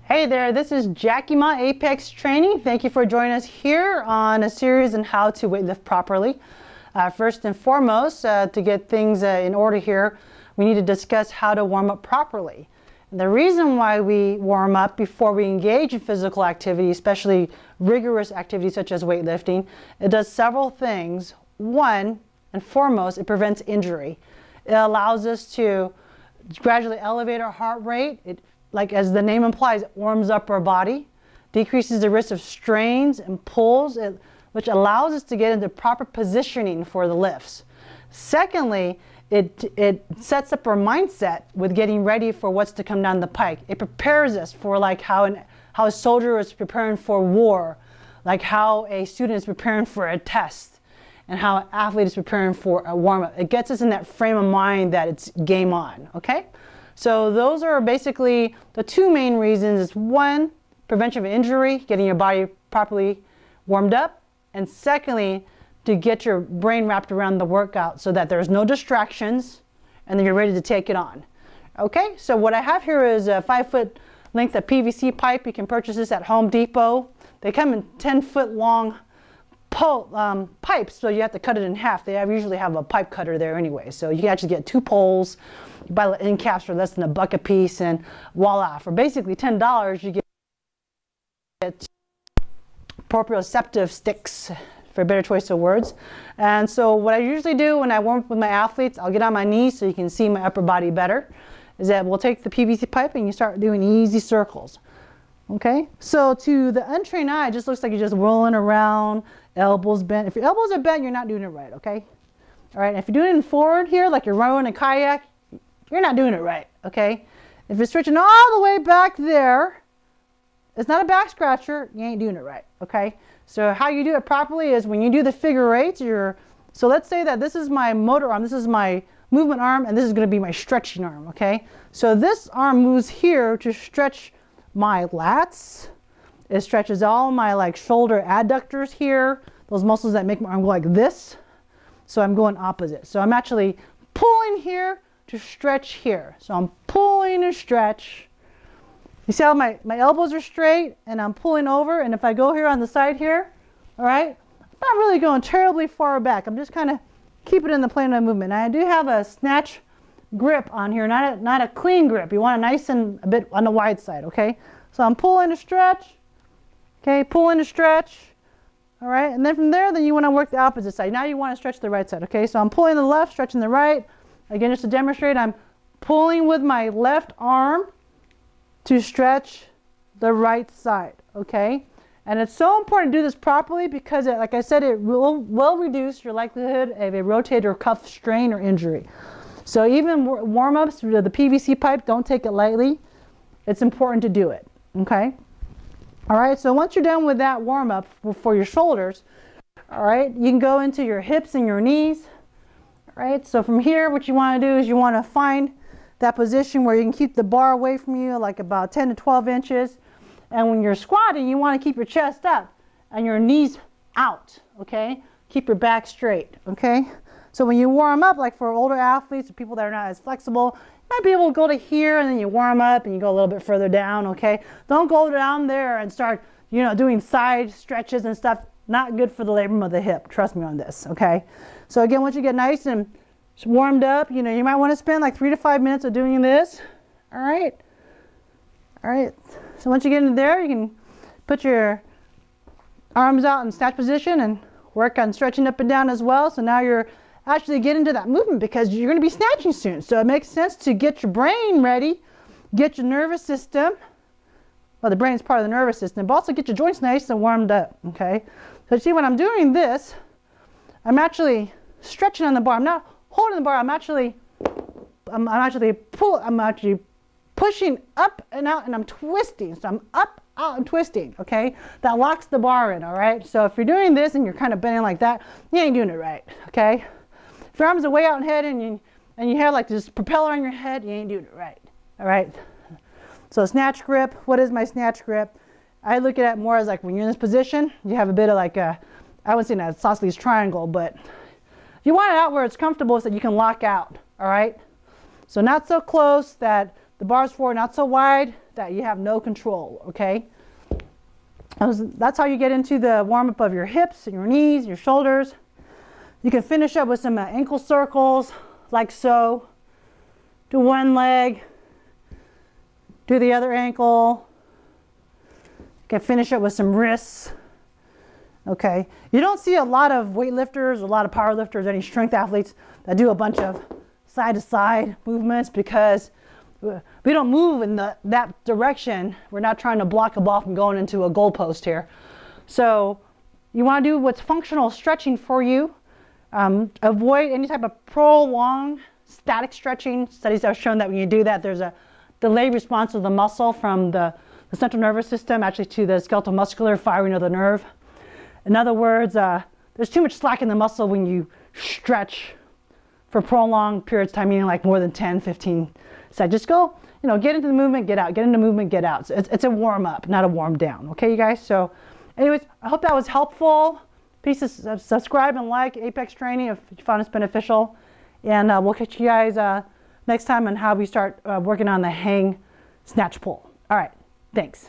Hey there, this is Jackie Ma Apex Training. Thank you for joining us here on a series on how to weightlift properly. First and foremost, to get things in order here, we need to discuss how to warm up properly. And the reason why we warm up before we engage in physical activity, especially rigorous activities such as weightlifting, it does several things. One and foremost, it prevents injury. It allows us to gradually elevate our heart rate. Like as the name implies, it warms up our body, decreases the risk of strains and pulls, which allows us to get into proper positioning for the lifts. Secondly, it sets up our mindset with getting ready for what's to come down the pike. It prepares us for like how a soldier is preparing for war, like how a student is preparing for a test, and how an athlete is preparing for a warm-up. It gets us in that frame of mind that it's game on, okay? So those are basically the two main reasons. Is one, prevention of injury, getting your body properly warmed up, and secondly, to get your brain wrapped around the workout so that there's no distractions and then you're ready to take it on. Okay, so what I have here is a 5-foot length of PVC pipe. You can purchase this at Home Depot. They come in 10-foot long pipes, so you have to cut it in half. They usually have a pipe cutter there anyway, so you can actually get 2 poles. You buy the end caps for less than $1 a piece, and voila, for basically $10 you get proprioceptive sticks, for a better choice of words. And so what I usually do when I warm up with my athletes, I'll get on my knees so you can see my upper body better, is that we'll take the PVC pipe and you start doing easy circles. Okay, so to the untrained eye, it just looks like you're just rolling around, elbows bent. If your elbows are bent, you're not doing it right, okay? All right, if you're doing it forward here, like you're rowing a kayak, you're not doing it right, okay? If you're stretching all the way back there, it's not a back scratcher, you ain't doing it right, okay? So how you do it properly is when you do the figure eights, so let's say that this is my motor arm, this is my movement arm, and this is gonna be my stretching arm, okay? So this arm moves here to stretch my lats. It stretches all my like shoulder adductors here, those muscles that make my arm go like this. So I'm going opposite. So I'm actually pulling here to stretch here. So I'm pulling and stretch. You see how my elbows are straight and I'm pulling over, and if I go here on the side here, all right, I'm not really going terribly far back. I'm just kind of keeping it in the plane of movement. Now I do have a snatch grip on here, not a clean grip. You want a nice and a bit on the wide side, okay? So I'm pulling to stretch, okay, pulling to stretch, all right? And then from there, then you want to work the opposite side. Now you want to stretch the right side, okay? So I'm pulling the left, stretching the right. Again, just to demonstrate, I'm pulling with my left arm to stretch the right side, okay? And it's so important to do this properly because, like I said, it will reduce your likelihood of a rotator cuff strain or injury. So even warm-ups with the PVC pipe, don't take it lightly. It's important to do it, okay? All right, so once you're done with that warm-up for your shoulders, all right, you can go into your hips and your knees, all right? So from here, what you want to do is you want to find that position where you can keep the bar away from you, like about 10 to 12 inches. And when you're squatting, you want to keep your chest up and your knees out, okay? Keep your back straight, okay? So when you warm up, like for older athletes or people that are not as flexible, you might be able to go to here and then you warm up and you go a little bit further down, okay? Don't go down there and start, doing side stretches and stuff. Not good for the labrum of the hip. Trust me on this, okay? So again, once you get nice and warmed up, you might want to spend like 3 to 5 minutes of doing this, all right? All right, so once you get into there, you can put your arms out in snatch position and work on stretching up and down as well. So now you're actually get into that movement because you're going to be snatching soon. So it makes sense to get your brain ready, get your nervous system. Well, the brain is part of the nervous system, but also get your joints nice and warmed up, okay? So see, when I'm doing this, I'm actually stretching on the bar. I'm not holding the bar. I'm actually pushing up and out, and I'm twisting. So I'm up, out, and twisting, okay? That locks the bar in, all right? So if you're doing this and you're kind of bending like that, you ain't doing it right, okay? If your arms are way out ahead and you have like this propeller on your head, you ain't doing it right, all right? So snatch grip, what is my snatch grip? I look at it more as like when you're in this position, you have a bit of like a, I wouldn't say that isosceles triangle, but you want it out where it's comfortable so that you can lock out, all right? So not so close that the bar's forward, not so wide that you have no control, okay? That's how you get into the warm-up of your hips and your knees, your shoulders. You can finish up with some ankle circles, like so. Do one leg, do the other ankle. You can finish up with some wrists. Okay, you don't see a lot of weightlifters, a lot of power lifters, any strength athletes that do a bunch of side-to-side movements because we don't move in that direction. We're not trying to block a ball from going into a goalpost here. So you want to do what's functional stretching for you. Avoid any type of prolonged static stretching. Studies have shown that when you do that, there's a delayed response of the muscle from the central nervous system actually to the skeletal muscular firing of the nerve. In other words, there's too much slack in the muscle when you stretch for prolonged periods of time, meaning like more than 10, 15 seconds. Just go, get into the movement, get out, get into movement, get out. So it's a warm up, not a warm down. Okay, you guys? So anyways, I hope that was helpful. Please subscribe and like Apex Training if you found this beneficial. And we'll catch you guys next time on how we start working on the hang snatch pull. All right, thanks.